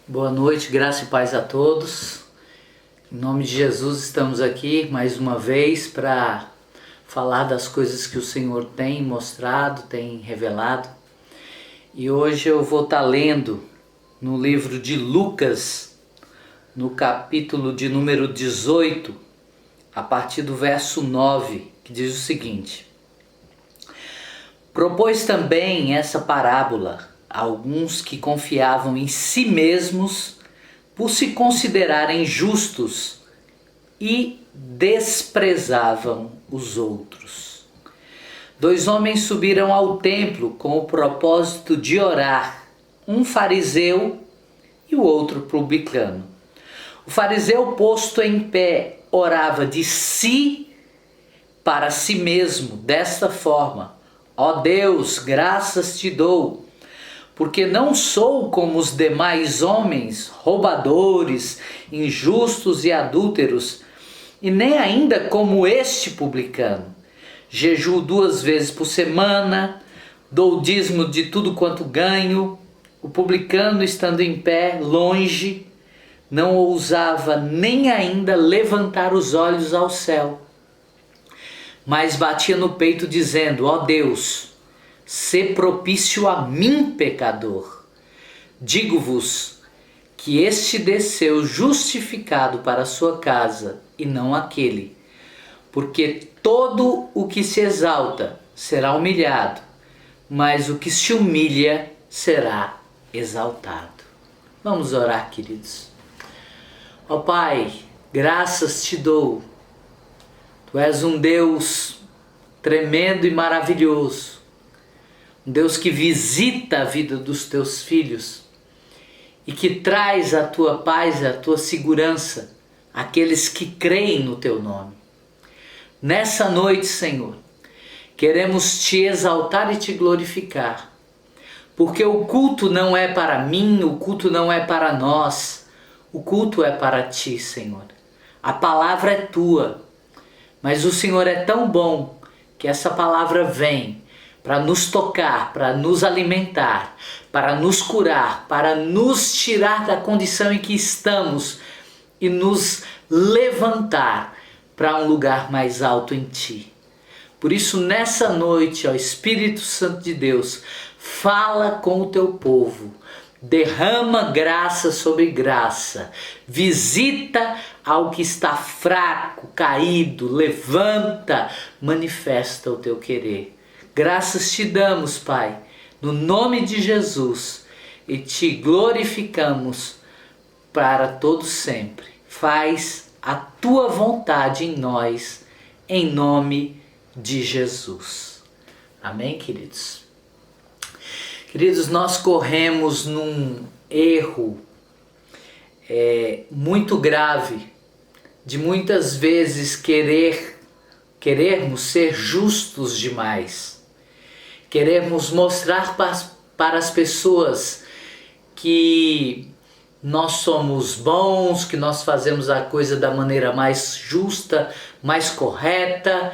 Boa noite, graça e paz a todos. Em nome de Jesus estamos aqui mais uma vez para falar das coisas que o Senhor tem mostrado, tem revelado. E hoje eu vou estar lendo no livro de Lucas, no capítulo de número 18, a partir do verso 9, que diz o seguinte: Propôs também essa parábola a alguns que confiavam em si mesmos por se considerarem justos e desprezavam os outros. 2 homens subiram ao templo com o propósito de orar, um fariseu e o outro publicano. O fariseu, posto em pé, orava de si para si mesmo, desta forma: Ó Deus, graças te dou, porque não sou como os demais homens, roubadores, injustos e adúlteros, e nem ainda como este publicano. Jejuo 2 vezes por semana, dou dízimo de tudo quanto ganho. O publicano, estando em pé, longe, não ousava nem ainda levantar os olhos ao céu, mas batia no peito dizendo: Ó Deus, sê propício a mim, pecador. Digo-vos que este desceu justificado para a sua casa, e não aquele. Porque todo o que se exalta será humilhado, mas o que se humilha será exaltado. Vamos orar, queridos. Ó Pai, graças te dou. Tu és um Deus tremendo e maravilhoso. Um Deus que visita a vida dos teus filhos e que traz a tua paz e a tua segurança àqueles que creem no teu nome. Nessa noite, Senhor, queremos te exaltar e te glorificar, porque o culto não é para mim, o culto não é para nós, o culto é para ti, Senhor. A palavra é tua, mas o Senhor é tão bom que essa palavra vem para nos tocar, para nos alimentar, para nos curar, para nos tirar da condição em que estamos e nos levantar para um lugar mais alto em Ti. Por isso, nessa noite, ó Espírito Santo de Deus, fala com o Teu povo, derrama graça sobre graça, visita ao que está fraco, caído, levanta, manifesta o Teu querer. Graças te damos, Pai, no nome de Jesus, e te glorificamos para todo sempre. Faz a tua vontade em nós, em nome de Jesus. Amém, queridos? Queridos, nós corremos num erro muito grave de muitas vezes querermos ser justos demais. Queremos mostrar para as pessoas que nós somos bons, que nós fazemos a coisa da maneira mais justa, mais correta,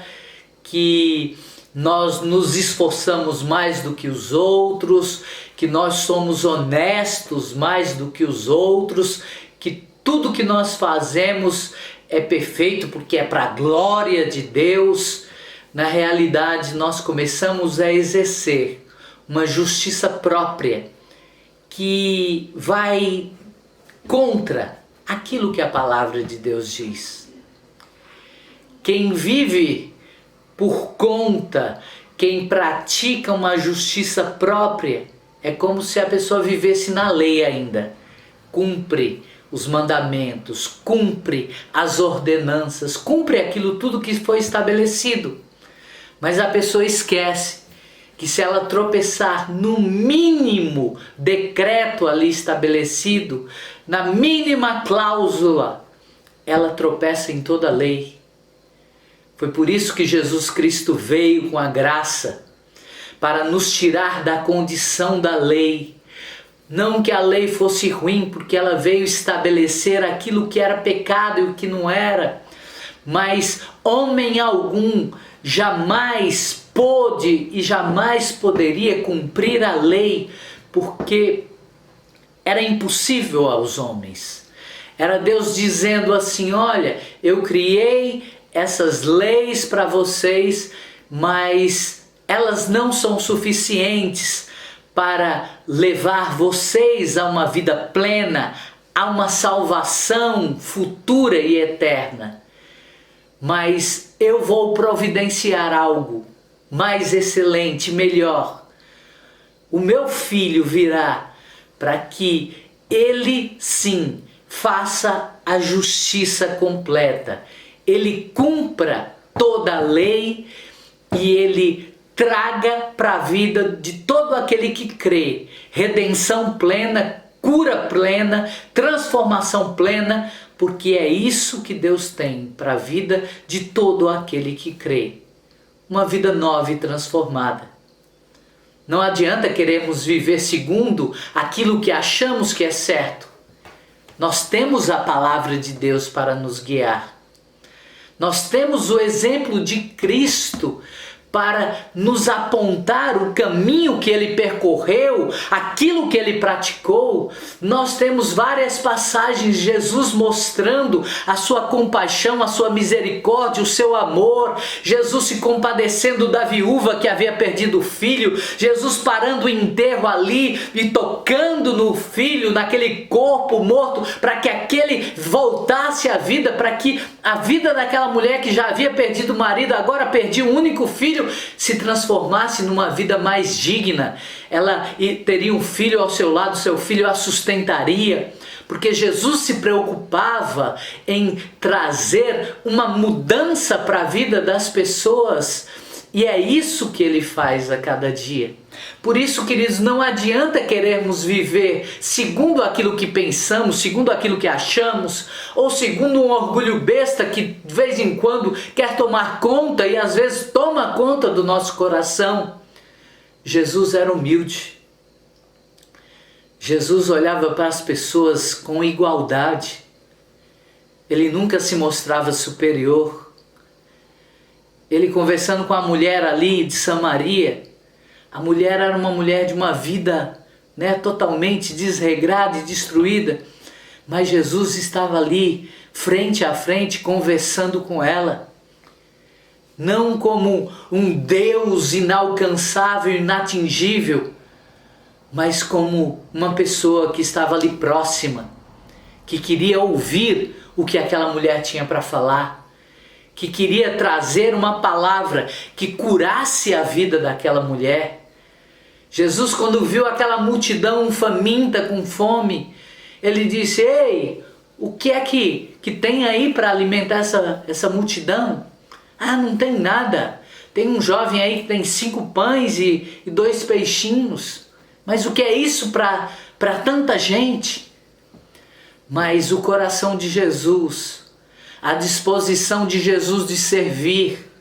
que nós nos esforçamos mais do que os outros, que nós somos honestos mais do que os outros, que tudo que nós fazemos é perfeito porque é para a glória de Deus. Na realidade, nós começamos a exercer uma justiça própria que vai contra aquilo que a palavra de Deus diz. Quem vive por conta, quem pratica uma justiça própria, é como se a pessoa vivesse na lei ainda. Cumpre os mandamentos, cumpre as ordenanças, cumpre aquilo tudo que foi estabelecido. Mas a pessoa esquece que se ela tropeçar no mínimo decreto ali estabelecido, na mínima cláusula, ela tropeça em toda a lei. Foi por isso que Jesus Cristo veio com a graça, para nos tirar da condição da lei. Não que a lei fosse ruim, porque ela veio estabelecer aquilo que era pecado e o que não era, mas homem algum jamais pôde e jamais poderia cumprir a lei, porque era impossível aos homens. Era Deus dizendo assim: olha, eu criei essas leis para vocês, mas elas não são suficientes para levar vocês a uma vida plena, a uma salvação futura e eterna. Mas eu vou providenciar algo mais excelente, melhor. O meu filho virá para que ele sim faça a justiça completa, ele cumpra toda a lei e ele traga para a vida de todo aquele que crê redenção plena, cura plena, transformação plena, porque é isso que Deus tem para a vida de todo aquele que crê. Uma vida nova e transformada. Não adianta querermos viver segundo aquilo que achamos que é certo. Nós temos a palavra de Deus para nos guiar. Nós temos o exemplo de Cristo para nos apontar o caminho que ele percorreu, aquilo que ele praticou. Nós temos várias passagens de Jesus mostrando a sua compaixão, a sua misericórdia, o seu amor. Jesus se compadecendo da viúva que havia perdido o filho, Jesus parando o enterro ali e tocando no filho, naquele corpo morto, para que aquele voltasse à vida, para que a vida daquela mulher que já havia perdido o marido, agora perdia o único filho, se transformasse numa vida mais digna. Ela teria um filho ao seu lado, seu filho a sustentaria, porque Jesus se preocupava em trazer uma mudança para a vida das pessoas, e é isso que ele faz a cada dia. Por isso, queridos, não adianta querermos viver segundo aquilo que pensamos, segundo aquilo que achamos, ou segundo um orgulho besta que de vez em quando quer tomar conta e às vezes toma conta do nosso coração. Jesus era humilde. Jesus olhava para as pessoas com igualdade. Ele nunca se mostrava superior. Ele conversando com a mulher ali de Samaria, a mulher era uma mulher de uma vida, totalmente desregrada e destruída, mas Jesus estava ali, frente a frente, conversando com ela, não como um Deus inalcançável, inatingível, mas como uma pessoa que estava ali próxima, que queria ouvir o que aquela mulher tinha para falar, que queria trazer uma palavra que curasse a vida daquela mulher. Jesus, quando viu aquela multidão faminta, com fome, ele disse: ei, o que é que tem aí para alimentar essa multidão? Ah, não tem nada. Tem um jovem aí que tem 5 pães e 2 peixinhos. Mas o que é isso para tanta gente? Mas o coração de Jesus, a disposição de Jesus de servir,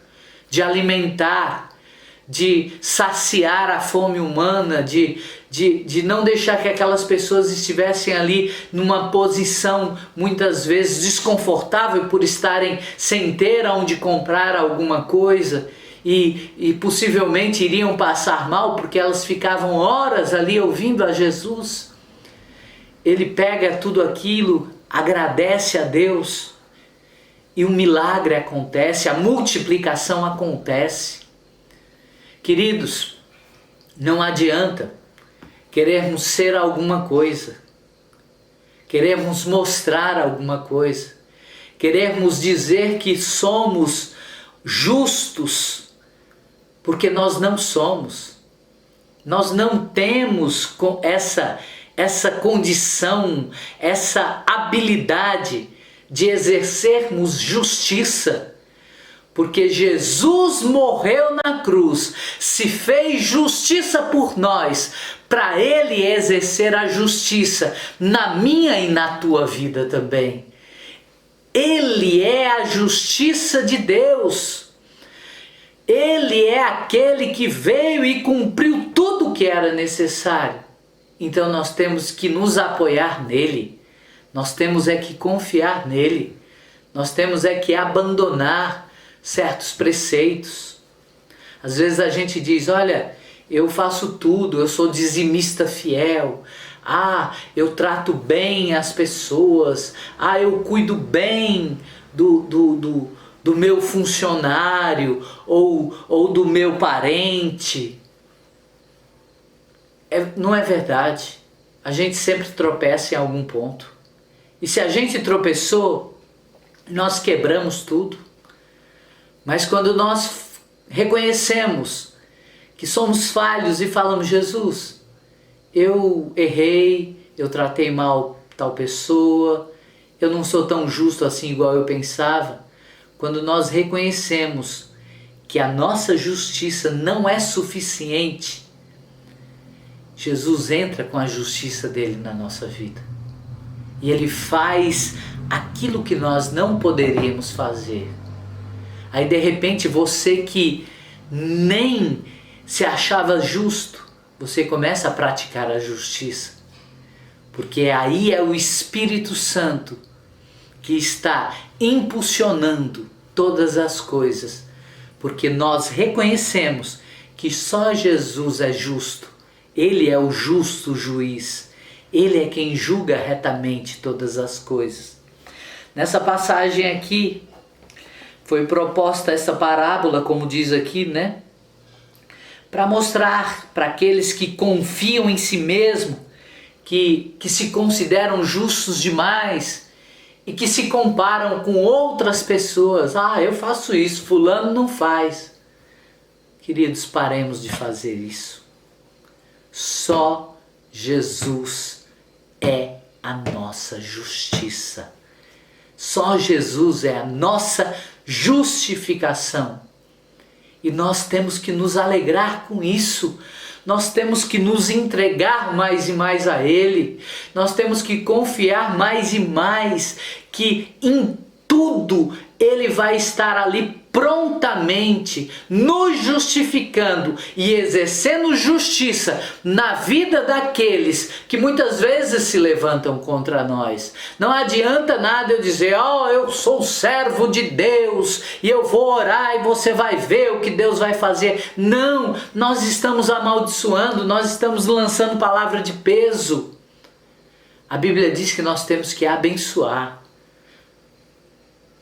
de alimentar, de saciar a fome humana, de não deixar que aquelas pessoas estivessem ali numa posição muitas vezes desconfortável por estarem sem ter aonde comprar alguma coisa e possivelmente iriam passar mal porque elas ficavam horas ali ouvindo a Jesus. Ele pega tudo aquilo, agradece a Deus e um milagre acontece, a multiplicação acontece. Queridos, não adianta querermos ser alguma coisa, querermos mostrar alguma coisa, querermos dizer que somos justos, porque nós não somos. Nós não temos essa condição, essa habilidade de exercermos justiça. Porque Jesus morreu na cruz, se fez justiça por nós, para Ele exercer a justiça na minha e na tua vida também. Ele é a justiça de Deus. Ele é aquele que veio e cumpriu tudo o que era necessário. Então nós temos que nos apoiar nele. Nós temos que confiar nele. Nós temos que abandonar certos preceitos. Às vezes a gente diz: olha, eu faço tudo, eu sou dizimista fiel, Ah, eu trato bem as pessoas. Ah, eu cuido bem do meu funcionário ou do meu parente. Não é verdade. A gente sempre tropeça em algum ponto. E se a gente tropeçou, nós quebramos tudo. Mas quando nós reconhecemos que somos falhos e falamos: Jesus, eu errei, eu tratei mal tal pessoa, eu não sou tão justo assim igual eu pensava. Quando nós reconhecemos que a nossa justiça não é suficiente, Jesus entra com a justiça dele na nossa vida. E ele faz aquilo que nós não poderíamos fazer. Aí de repente você que nem se achava justo, você começa a praticar a justiça. Porque aí é o Espírito Santo que está impulsionando todas as coisas. Porque nós reconhecemos que só Jesus é justo. Ele é o justo juiz. Ele é quem julga retamente todas as coisas. Nessa passagem aqui, foi proposta essa parábola, como diz aqui, né? Para mostrar para aqueles que confiam em si mesmo, que se consideram justos demais e que se comparam com outras pessoas. Ah, eu faço isso, fulano não faz. Queridos, paremos de fazer isso. Só Jesus é a nossa justiça. Só Jesus é a nossa justificação. E nós temos que nos alegrar com isso. Nós temos que nos entregar mais e mais a Ele. Nós temos que confiar mais e mais que em tudo Ele vai estar ali prontamente nos justificando e exercendo justiça na vida daqueles que muitas vezes se levantam contra nós. Não adianta nada eu dizer: eu sou servo de Deus e eu vou orar e você vai ver o que Deus vai fazer. Não, nós estamos amaldiçoando, nós estamos lançando palavra de peso. A Bíblia diz que nós temos que abençoar.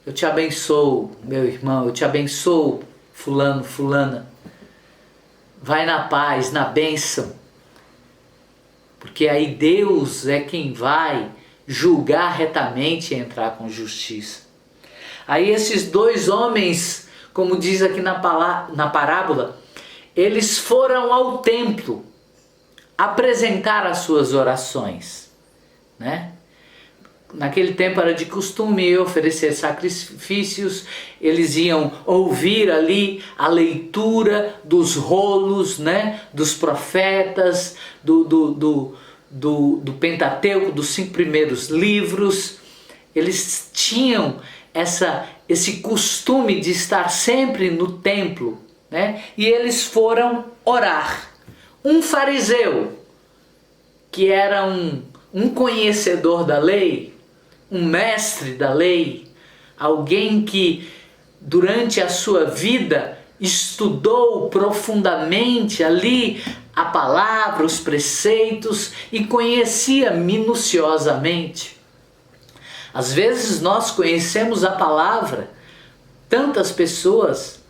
Eu te abençoo, meu irmão, eu te abençoo, fulano, fulana. Vai na paz, na bênção. Porque aí Deus é quem vai julgar retamente e entrar com justiça. Aí esses dois homens, como diz aqui na parábola, eles foram ao templo apresentar as suas orações, né? Naquele tempo era de costume oferecer sacrifícios, eles iam ouvir ali a leitura dos rolos, né, dos profetas, do Pentateuco, dos 5 primeiros livros. Eles tinham esse costume de estar sempre no templo, né, e eles foram orar. Um fariseu, que era um conhecedor da lei, um mestre da lei, alguém que durante a sua vida estudou profundamente ali a palavra, os preceitos e conhecia minuciosamente. Às vezes nós conhecemos a palavra, tantas pessoas,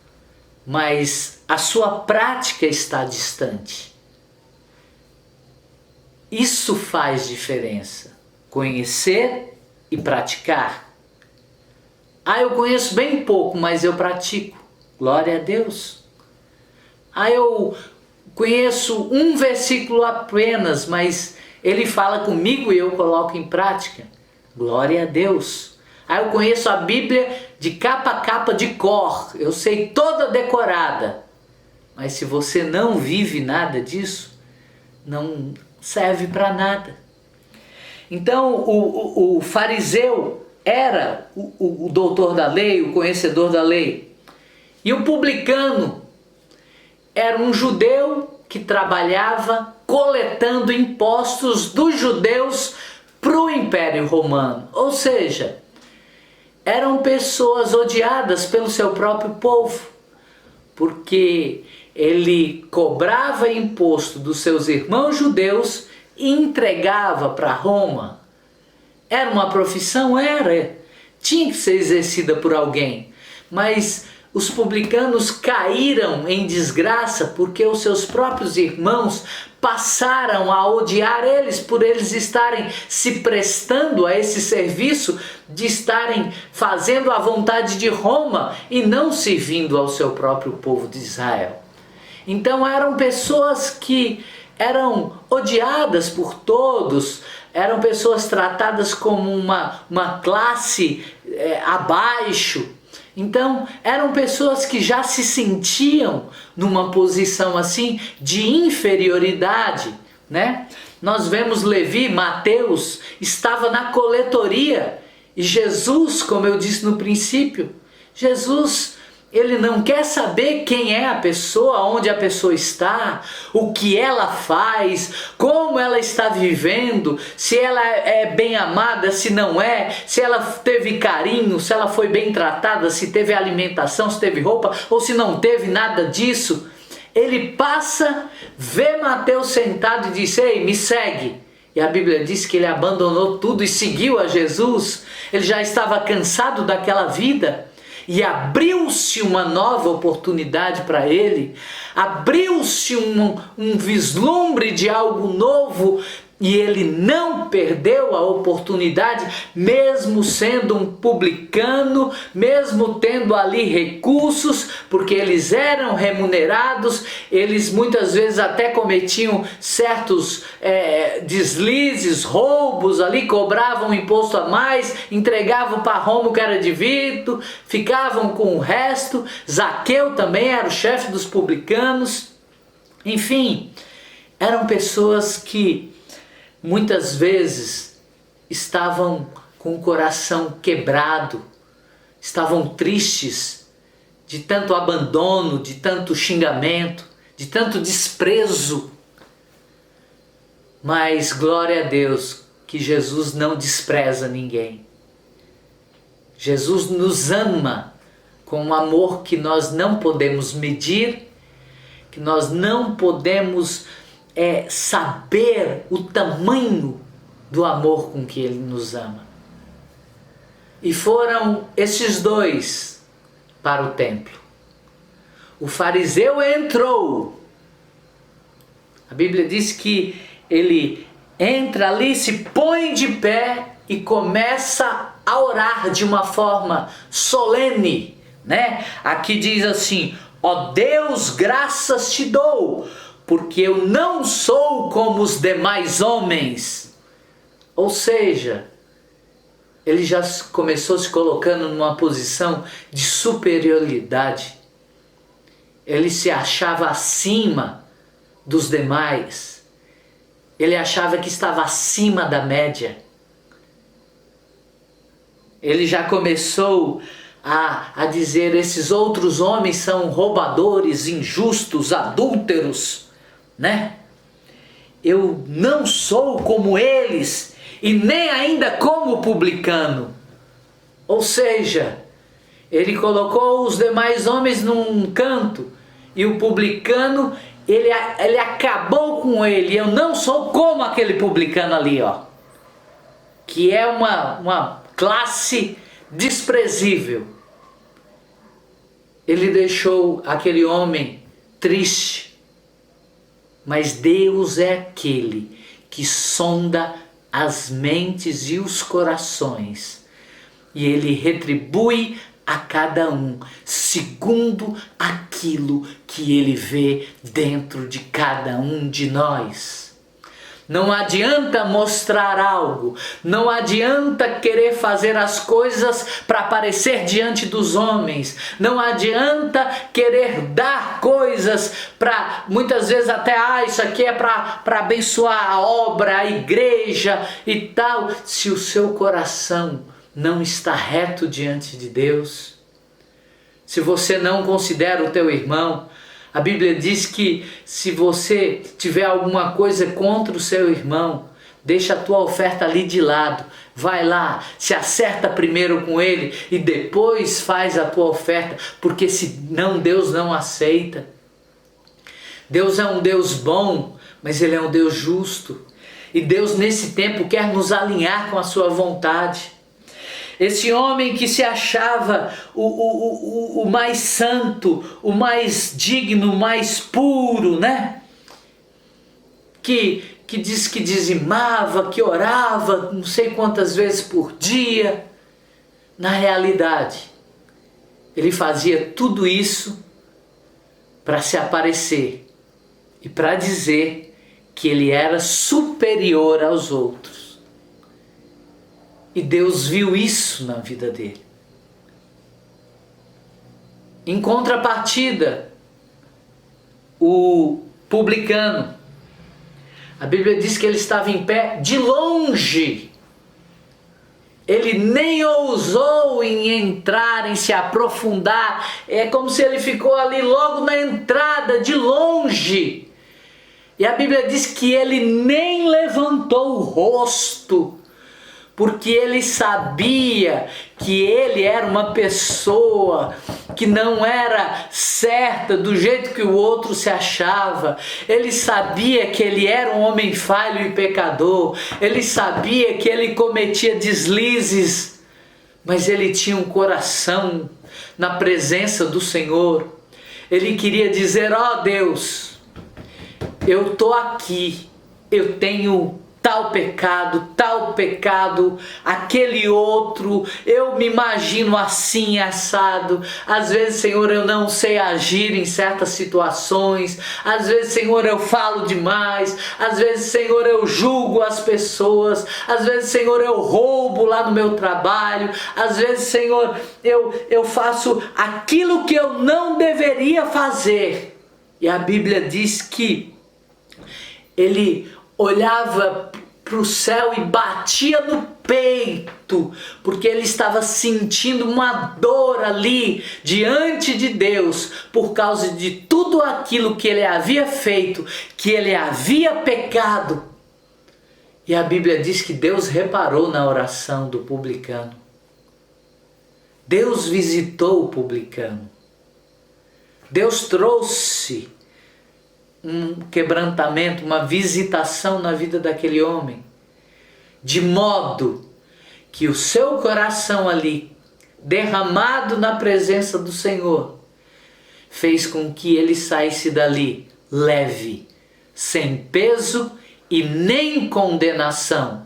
mas a sua prática está distante. Isso faz diferença, conhecer e praticar. Eu conheço bem pouco, mas eu pratico. Glória a Deus. Eu conheço um versículo apenas, mas ele fala comigo e eu coloco em prática. Glória a Deus. Eu conheço a Bíblia de capa a capa de cor. Eu sei toda decorada. Mas se você não vive nada disso, não serve para nada. Então o fariseu era o doutor da lei, o conhecedor da lei. E o publicano era um judeu que trabalhava coletando impostos dos judeus para o Império Romano. Ou seja, eram pessoas odiadas pelo seu próprio povo, porque ele cobrava imposto dos seus irmãos judeus e entregava para Roma. Era uma profissão? Era. Tinha que ser exercida por alguém. Mas os publicanos caíram em desgraça porque os seus próprios irmãos passaram a odiar eles por eles estarem se prestando a esse serviço de estarem fazendo a vontade de Roma e não servindo ao seu próprio povo de Israel. Então eram pessoas que eram odiadas por todos, eram pessoas tratadas como uma classe abaixo. Então eram pessoas que já se sentiam numa posição assim de inferioridade, né? Nós vemos Levi, Mateus, estava na coletoria e Jesus, como eu disse no princípio, Jesus, ele não quer saber quem é a pessoa, onde a pessoa está, o que ela faz, como ela está vivendo, se ela é bem amada, se não é, se ela teve carinho, se ela foi bem tratada, se teve alimentação, se teve roupa ou se não teve nada disso. Ele passa, vê Mateus sentado e diz: ei, me segue. E a Bíblia diz que ele abandonou tudo e seguiu a Jesus. Ele já estava cansado daquela vida. E abriu-se uma nova oportunidade para ele, abriu-se um vislumbre de algo novo e ele não perdeu a oportunidade, mesmo sendo um publicano, mesmo tendo ali recursos, porque eles eram remunerados, eles muitas vezes até cometiam certos deslizes, roubos ali, cobravam imposto a mais, entregavam para Roma o que era devido, ficavam com o resto. Zaqueu também era o chefe dos publicanos. Enfim, eram pessoas que muitas vezes estavam com o coração quebrado, estavam tristes de tanto abandono, de tanto xingamento, de tanto desprezo. Mas glória a Deus que Jesus não despreza ninguém. Jesus nos ama com um amor que nós não podemos medir, que nós não podemos saber o tamanho do amor com que Ele nos ama. E foram esses dois para o templo. O fariseu entrou. A Bíblia diz que ele entra ali, se põe de pé e começa a orar de uma forma solene, né? Aqui diz assim: ó Deus, graças te dou, porque eu não sou como os demais homens. Ou seja, ele já começou se colocando numa posição de superioridade. Ele se achava acima dos demais. Ele achava que estava acima da média. Ele já começou a dizer: esses outros homens são roubadores, injustos, adúlteros, né? Eu não sou como eles e nem ainda como o publicano. Ou seja, ele colocou os demais homens num canto e o publicano, ele acabou com ele. Eu não sou como aquele publicano ali, ó, que é uma classe desprezível. Ele deixou aquele homem triste. Mas Deus é aquele que sonda as mentes e os corações. E Ele retribui a cada um segundo aquilo que Ele vê dentro de cada um de nós. Não adianta mostrar algo, não adianta querer fazer as coisas para aparecer diante dos homens, não adianta querer dar coisas para, muitas vezes até, isso aqui é para abençoar a obra, a igreja e tal, se o seu coração não está reto diante de Deus, se você não considera o teu irmão. A Bíblia diz que se você tiver alguma coisa contra o seu irmão, deixa a tua oferta ali de lado, vai lá, se acerta primeiro com ele e depois faz a tua oferta, porque senão Deus não aceita. Deus é um Deus bom, mas Ele é um Deus justo. E Deus nesse tempo quer nos alinhar com a sua vontade. Esse homem que se achava o mais santo, o mais digno, o mais puro, né? Que diz que dizimava, que orava não sei quantas vezes por dia. Na realidade, ele fazia tudo isso para se aparecer e para dizer que ele era superior aos outros. E Deus viu isso na vida dele. Em contrapartida, o publicano, a Bíblia diz que ele estava em pé de longe. Ele nem ousou em entrar, em se aprofundar. É como se ele ficou ali logo na entrada, de longe. E a Bíblia diz que ele nem levantou o rosto, porque ele sabia que ele era uma pessoa que não era certa do jeito que o outro se achava. Ele sabia que ele era um homem falho e pecador. Ele sabia que ele cometia deslizes, mas ele tinha um coração na presença do Senhor. Ele queria dizer: ó Deus, eu estou aqui, eu tenho tal pecado, aquele outro, eu me imagino assim, assado. Às vezes, Senhor, eu não sei agir em certas situações. Às vezes, Senhor, eu falo demais. Às vezes, Senhor, eu julgo as pessoas. Às vezes, Senhor, eu roubo lá no meu trabalho. Às vezes, Senhor, eu faço aquilo que eu não deveria fazer. E a Bíblia diz que ele olhava para o céu e batia no peito, porque ele estava sentindo uma dor ali diante de Deus, por causa de tudo aquilo que ele havia feito, que ele havia pecado. E a Bíblia diz que Deus reparou na oração do publicano. Deus visitou o publicano. Deus trouxe um quebrantamento, uma visitação na vida daquele homem, de modo que o seu coração ali, derramado na presença do Senhor, fez com que ele saísse dali leve, sem peso e nem condenação,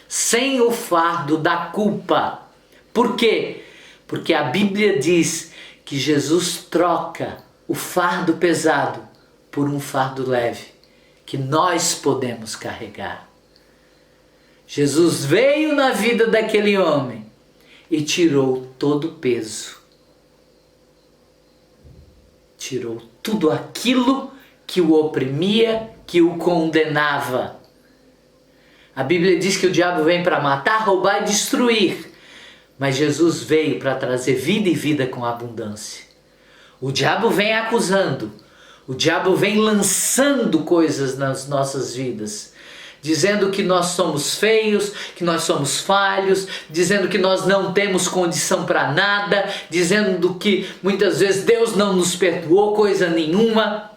sem o fardo da culpa. Por quê? Porque a Bíblia diz que Jesus troca o fardo pesado por um fardo leve, que nós podemos carregar. Jesus veio na vida daquele homem e tirou todo o peso. Tirou tudo aquilo que o oprimia, que o condenava. A Bíblia diz que o diabo vem para matar, roubar e destruir, mas Jesus veio para trazer vida e vida com abundância. O diabo vem acusando, o diabo vem lançando coisas nas nossas vidas, dizendo que nós somos feios, que nós somos falhos, dizendo que nós não temos condição para nada, dizendo que muitas vezes Deus não nos perdoou coisa nenhuma.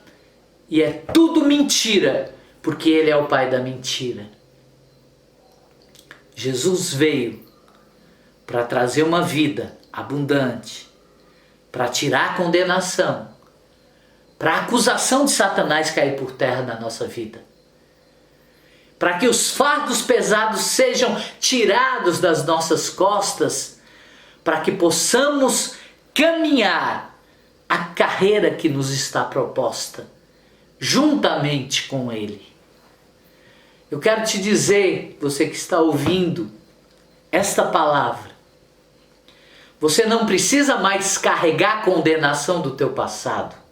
E é tudo mentira, porque Ele é o pai da mentira. Jesus veio para trazer uma vida abundante, para tirar a condenação, para a acusação de Satanás cair por terra na nossa vida, para que os fardos pesados sejam tirados das nossas costas, para que possamos caminhar a carreira que nos está proposta, juntamente com Ele. Eu quero te dizer, você que está ouvindo esta palavra, você não precisa mais carregar a condenação do teu passado.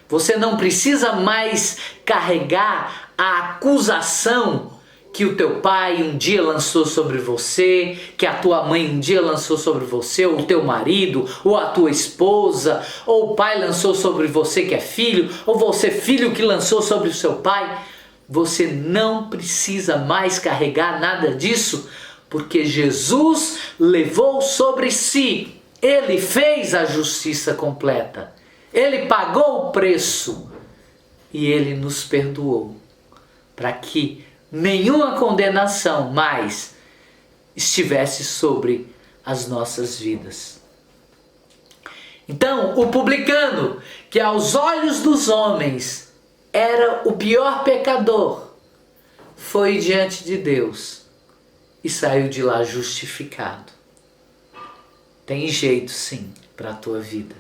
Você não precisa mais carregar a acusação que o teu pai um dia lançou sobre você, que a tua mãe um dia lançou sobre você, ou o teu marido, ou a tua esposa, ou o pai lançou sobre você que é filho, ou você filho que lançou sobre o seu pai. Você não precisa mais carregar nada disso, porque Jesus levou sobre si, Ele fez a justiça completa, Ele pagou o preço e Ele nos perdoou, para que nenhuma condenação mais estivesse sobre as nossas vidas. Então, o publicano, que aos olhos dos homens era o pior pecador, foi diante de Deus e saiu de lá justificado. Tem jeito sim para a tua vida.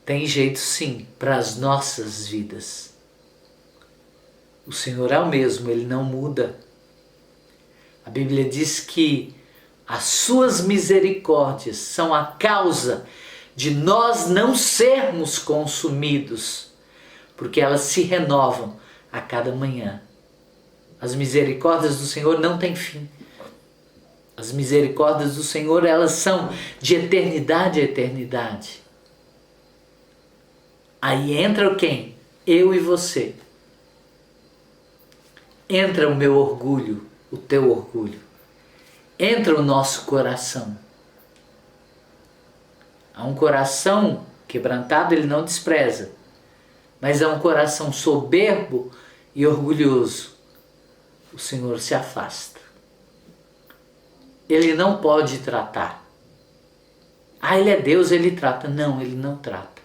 Tem jeito sim para as nossas vidas. O Senhor é o mesmo, Ele não muda. A Bíblia diz que as suas misericórdias são a causa de nós não sermos consumidos, porque elas se renovam a cada manhã. As misericórdias do Senhor não têm fim. As misericórdias do Senhor, elas são de eternidade a eternidade. Aí entra quem? Eu e você. Entra o meu orgulho, o teu orgulho. Entra o nosso coração. Há um coração quebrantado, ele não despreza. Mas há um coração soberbo e orgulhoso. O Senhor se afasta. Ele não pode tratar. Ah, Ele é Deus, Ele trata. Não, Ele não trata.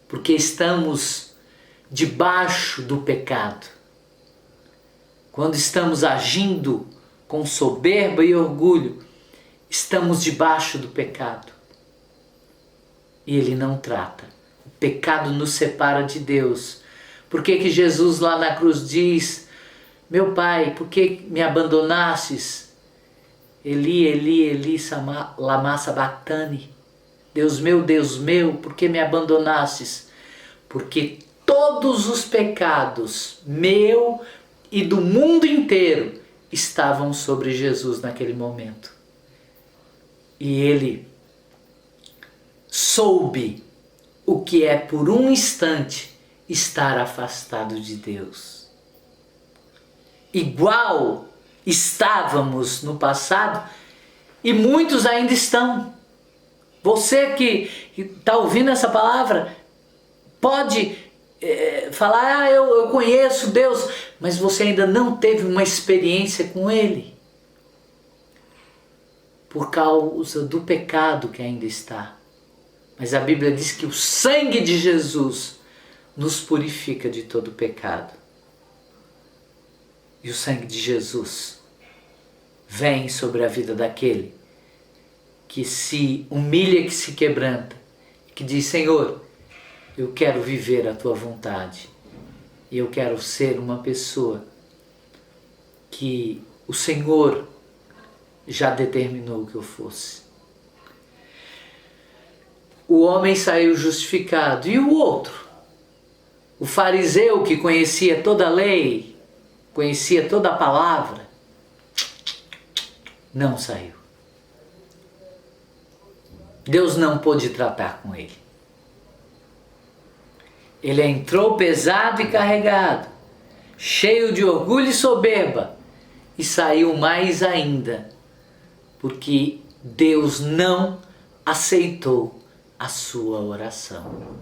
Porque estamos debaixo do pecado. Quando estamos agindo com soberba e orgulho, estamos debaixo do pecado. E Ele não trata. O pecado nos separa de Deus. Por que Jesus lá na cruz diz: meu Pai, por que me abandonastes? Eli, Eli, Eli, lama sabachthani. Deus meu, por que me abandonastes? Porque todos os pecados, meu e do mundo inteiro, estavam sobre Jesus naquele momento. E Ele soube o que é por um instante estar afastado de Deus. Igual estávamos no passado e muitos ainda estão. Você que está ouvindo essa palavra pode falar: eu conheço Deus, mas você ainda não teve uma experiência com Ele por causa do pecado que ainda está. Mas a Bíblia diz que o sangue de Jesus nos purifica de todo pecado. E o sangue de Jesus vem sobre a vida daquele que se humilha, que se quebranta, que diz: Senhor, eu quero viver a tua vontade. E eu quero ser uma pessoa que o Senhor já determinou que eu fosse. O homem saiu justificado. E o outro? O fariseu que conhecia toda a lei, conhecia toda a palavra, não saiu. Deus não pôde tratar com ele. Ele entrou pesado e carregado, cheio de orgulho e soberba, e saiu mais ainda, porque Deus não aceitou a sua oração.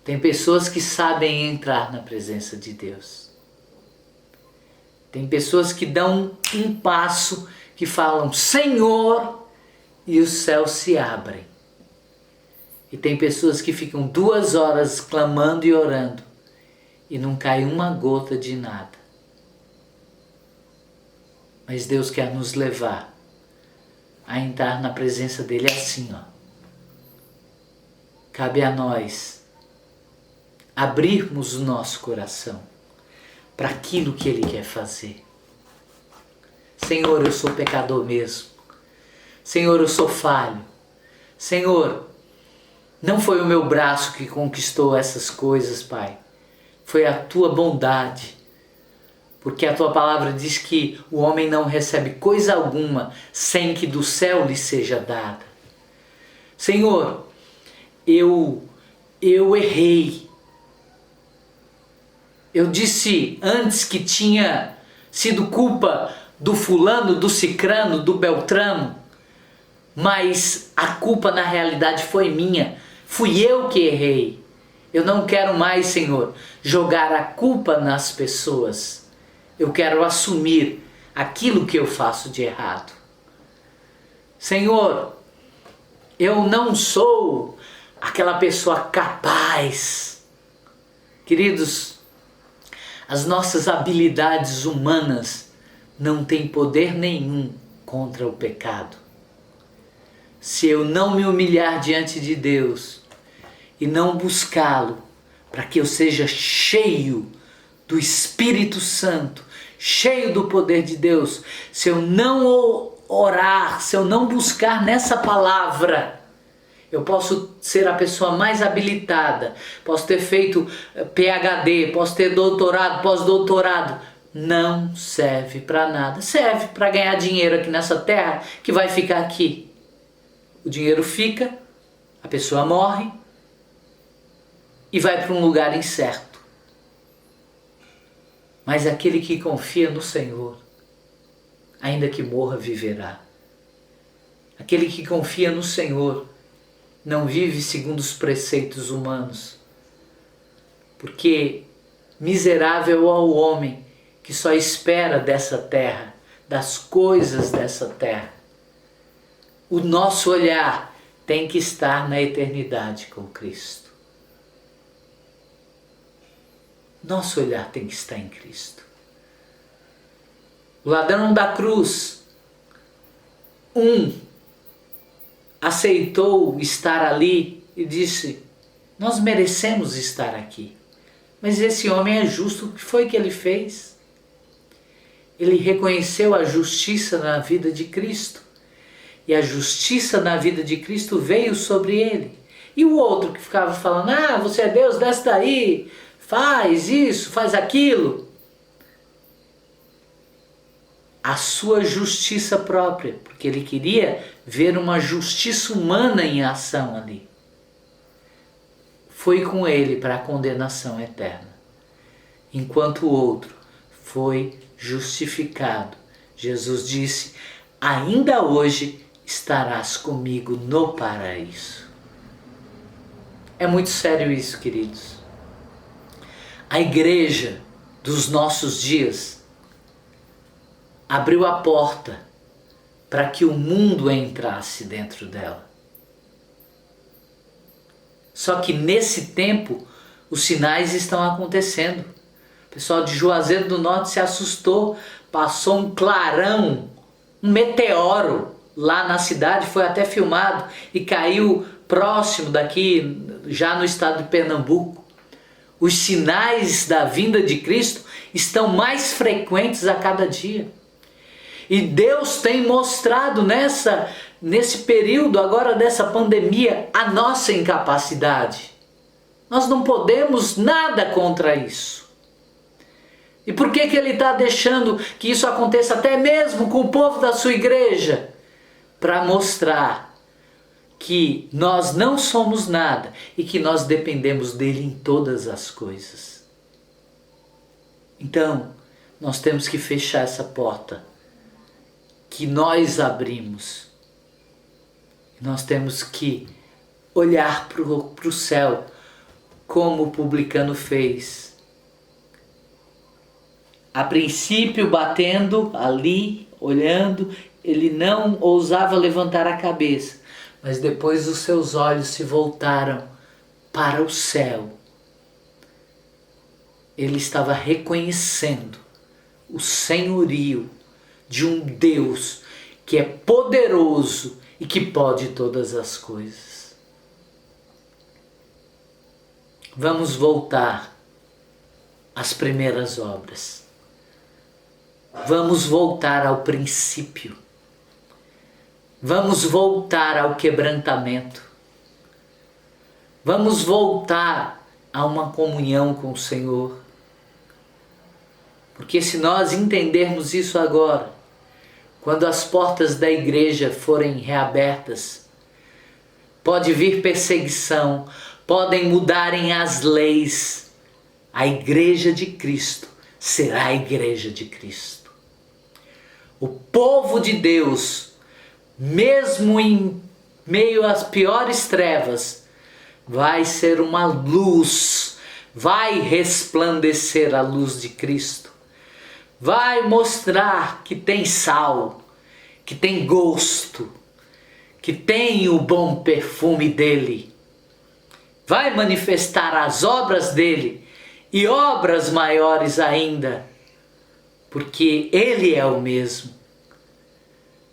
Tem pessoas que sabem entrar na presença de Deus. Tem pessoas que dão um passo, que falam Senhor, e os céus se abrem. E tem pessoas que ficam 2 horas clamando e orando e não cai uma gota de nada. Mas Deus quer nos levar a entrar na presença dele assim, ó. Cabe a nós abrirmos o nosso coração para aquilo que Ele quer fazer. Senhor, eu sou pecador mesmo. Senhor, eu sou falho. Senhor, não foi o meu braço que conquistou essas coisas, Pai. Foi a tua bondade. Porque a tua palavra diz que o homem não recebe coisa alguma sem que do céu lhe seja dada. Senhor, eu errei. Eu disse antes que tinha sido culpa do fulano, do cicrano, do beltrano, mas a culpa na realidade foi minha. Fui eu que errei. Eu não quero mais, Senhor, jogar a culpa nas pessoas. Eu quero assumir aquilo que eu faço de errado. Senhor, eu não sou aquela pessoa capaz. Queridos, as nossas habilidades humanas não têm poder nenhum contra o pecado. Se eu não me humilhar diante de Deus e não buscá-lo para que eu seja cheio do Espírito Santo, cheio do poder de Deus, se eu não orar, se eu não buscar nessa palavra, eu posso ser a pessoa mais habilitada, posso ter feito PhD, posso ter doutorado, pós-doutorado, não serve para nada. Serve para ganhar dinheiro aqui nessa terra que vai ficar aqui. O dinheiro fica, a pessoa morre e vai para um lugar incerto. Mas aquele que confia no Senhor, ainda que morra, viverá. Aquele que confia no Senhor não vive segundo os preceitos humanos, porque miserável é o homem que só espera dessa terra, das coisas dessa terra. O nosso olhar tem que estar na eternidade com Cristo. Nosso olhar tem que estar em Cristo. O ladrão da cruz, aceitou estar ali e disse: nós merecemos estar aqui. Mas esse homem é justo, o que foi que ele fez? Ele reconheceu a justiça na vida de Cristo. E a justiça na vida de Cristo veio sobre ele. E o outro que ficava falando: você é Deus, desce daí, faz isso, faz aquilo. A sua justiça própria, porque ele queria ver uma justiça humana em ação ali. Foi com ele para a condenação eterna. Enquanto o outro foi justificado. Jesus disse: ainda hoje estarás comigo no paraíso. É muito sério isso, queridos. A igreja dos nossos dias abriu a porta para que o mundo entrasse dentro dela. Só que nesse tempo os sinais estão acontecendo. O pessoal de Juazeiro do Norte se assustou, passou um clarão, um meteoro lá na cidade, foi até filmado e caiu próximo daqui, já no estado de Pernambuco. Os sinais da vinda de Cristo estão mais frequentes a cada dia. E Deus tem mostrado nesse período agora dessa pandemia a nossa incapacidade. Nós não podemos nada contra isso. E por que Ele está deixando que isso aconteça até mesmo com o povo da sua igreja? Para mostrar que nós não somos nada e que nós dependemos dele em todas as coisas. Então, nós temos que fechar essa porta que nós abrimos. Nós temos que olhar para o céu como o publicano fez. A princípio, batendo ali, olhando, ele não ousava levantar a cabeça, mas depois os seus olhos se voltaram para o céu. Ele estava reconhecendo o senhorio de um Deus que é poderoso e que pode todas as coisas. Vamos voltar às primeiras obras. Vamos voltar ao princípio. Vamos voltar ao quebrantamento. Vamos voltar a uma comunhão com o Senhor. Porque se nós entendermos isso agora, quando as portas da igreja forem reabertas, pode vir perseguição, podem mudarem as leis. A igreja de Cristo será a igreja de Cristo. O povo de Deus, mesmo em meio às piores trevas, vai ser uma luz, vai resplandecer a luz de Cristo, vai mostrar que tem sal, que tem gosto, que tem o bom perfume dele, vai manifestar as obras dele e obras maiores ainda, porque ele é o mesmo.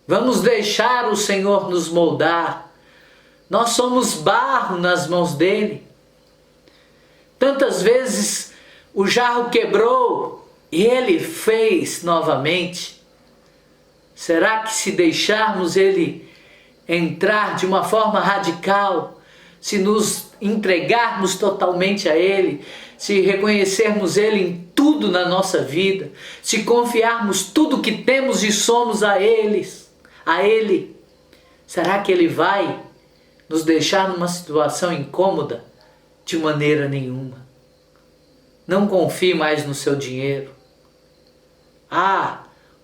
Vamos deixar o Senhor nos moldar. Nós somos barro nas mãos dele. Tantas vezes o jarro quebrou e ele fez novamente. Será que se deixarmos ele entrar de uma forma radical, se nos entregarmos totalmente a ele, se reconhecermos ele em tudo na nossa vida, se confiarmos tudo que temos e somos a ele, será que ele vai nos deixar numa situação incômoda? De maneira nenhuma. Não confie mais no seu dinheiro.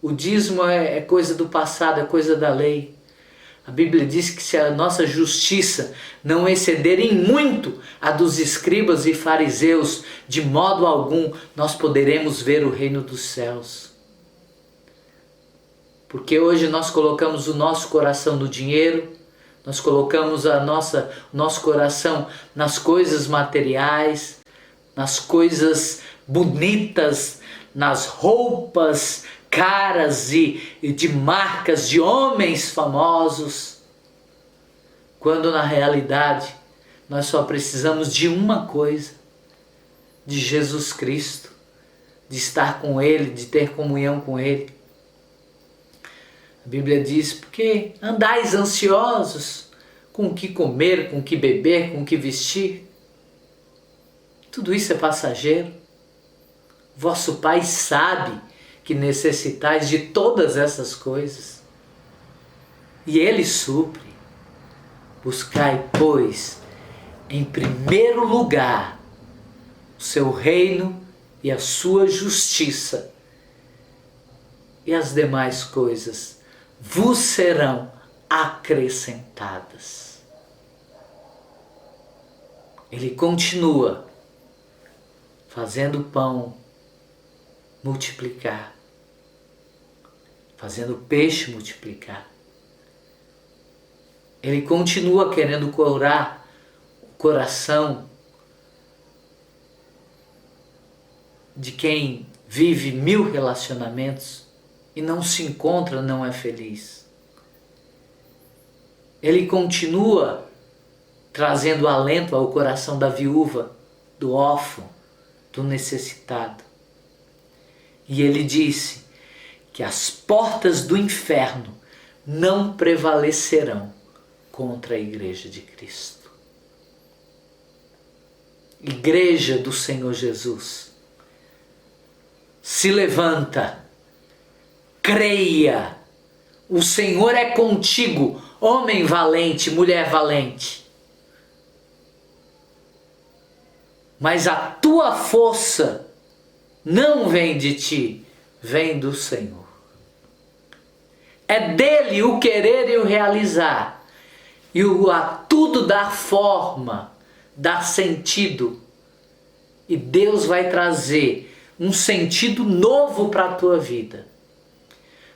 O dízimo é coisa do passado, é coisa da lei. A Bíblia diz que se a nossa justiça não exceder em muito a dos escribas e fariseus, de modo algum nós poderemos ver o reino dos céus. Porque hoje nós colocamos o nosso coração no dinheiro, nós colocamos o nosso coração nas coisas materiais, nas coisas bonitas, nas roupas caras e de marcas de homens famosos, quando na realidade nós só precisamos de uma coisa, de Jesus Cristo, de estar com Ele, de ter comunhão com Ele. A Bíblia diz, porque andais ansiosos com o que comer, com o que beber, com o que vestir. Tudo isso é passageiro. Vosso Pai sabe que necessitais de todas essas coisas. E Ele supre. Buscai, pois, em primeiro lugar o seu reino e a sua justiça, e as demais coisas vos serão acrescentadas. Ele continua fazendo o pão multiplicar, fazendo o peixe multiplicar. Ele continua querendo curar o coração de quem vive 1000 relacionamentos e não se encontra, não é feliz. Ele continua trazendo alento ao coração da viúva, do órfão, do necessitado. E ele disse que as portas do inferno não prevalecerão contra a igreja de Cristo. Igreja do Senhor Jesus, se levanta, creia, o Senhor é contigo, homem valente, mulher valente. Mas a tua força não vem de ti, vem do Senhor. É dele o querer e o realizar, e a tudo dar forma, dar sentido. E Deus vai trazer um sentido novo para a tua vida.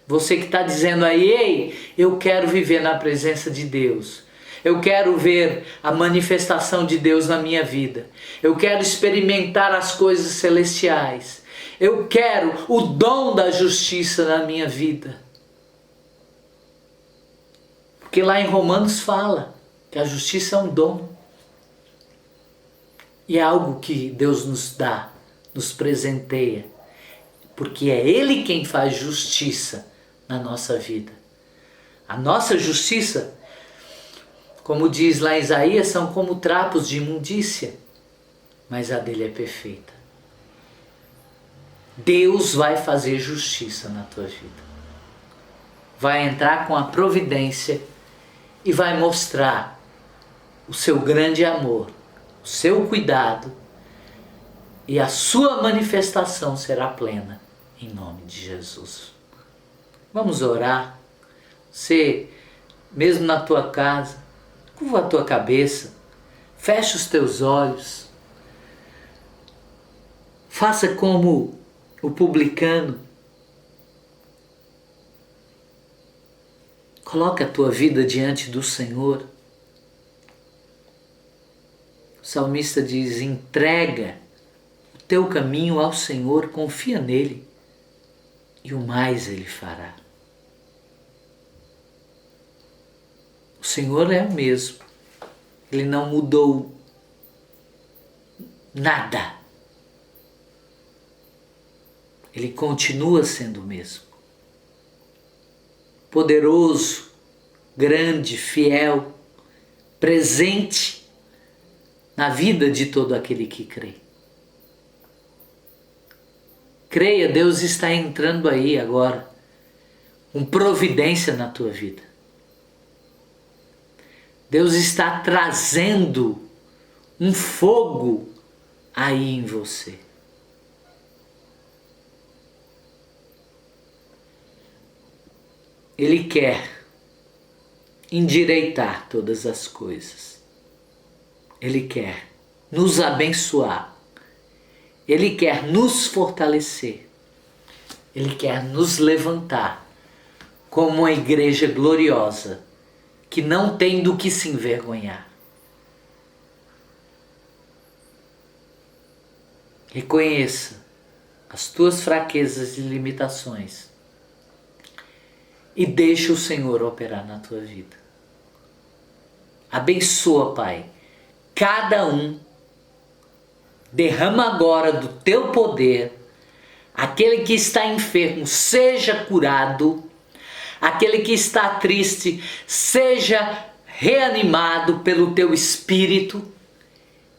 Você que está dizendo aí, ei, eu quero viver na presença de Deus. Eu quero ver a manifestação de Deus na minha vida. Eu quero experimentar as coisas celestiais. Eu quero o dom da justiça na minha vida. Porque lá em Romanos fala que a justiça é um dom. E é algo que Deus nos dá, nos presenteia. Porque é Ele quem faz justiça na nossa vida. A nossa justiça, como diz lá em Isaías, são como trapos de imundícia, mas a dele é perfeita. Deus vai fazer justiça na tua vida. Vai entrar com a providência e vai mostrar o seu grande amor, o seu cuidado, e a sua manifestação será plena, em nome de Jesus. Vamos orar. Você, mesmo na tua casa, curva a tua cabeça, Feche os teus olhos. Faça como o publicano. Coloca a tua vida diante do Senhor. O salmista diz: entrega o teu caminho ao Senhor, confia nele e o mais ele fará. O Senhor é o mesmo. Ele não mudou nada. Ele continua sendo o mesmo. Poderoso, grande, fiel, presente na vida de todo aquele que crê. Creia, Deus está entrando aí agora com providência na tua vida. Deus está trazendo um fogo aí em você. Ele quer endireitar todas as coisas. Ele quer nos abençoar. Ele quer nos fortalecer. Ele quer nos levantar como uma igreja gloriosa que não tem do que se envergonhar. Reconheça as tuas fraquezas e limitações e deixa o Senhor operar na tua vida. Abençoa, Pai, cada um. Derrama agora do teu poder. Aquele que está enfermo, seja curado. Aquele que está triste, seja reanimado pelo teu Espírito.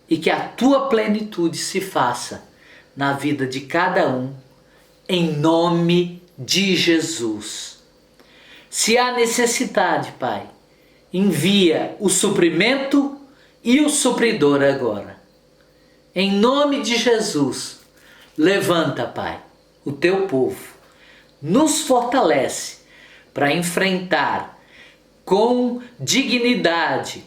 E que a tua plenitude se faça na vida de cada um, em nome de Jesus. Se há necessidade, Pai, envia o suprimento e o supridor agora. Em nome de Jesus, levanta, Pai, o teu povo. Nos fortalece para enfrentar com dignidade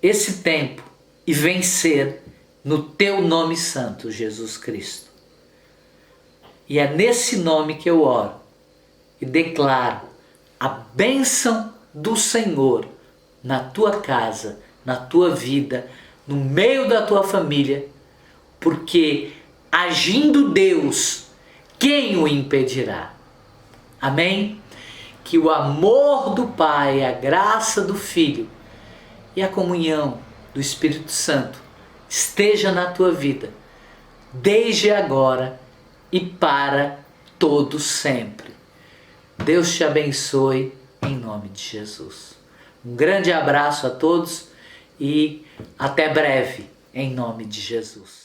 esse tempo e vencer no teu nome santo, Jesus Cristo. E é nesse nome que eu oro e declaro a bênção do Senhor na tua casa, na tua vida, no meio da tua família, porque agindo Deus, quem o impedirá? Amém? Que o amor do Pai, a graça do Filho e a comunhão do Espírito Santo esteja na tua vida, desde agora e para todo sempre. Deus te abençoe em nome de Jesus. Um grande abraço a todos e até breve em nome de Jesus.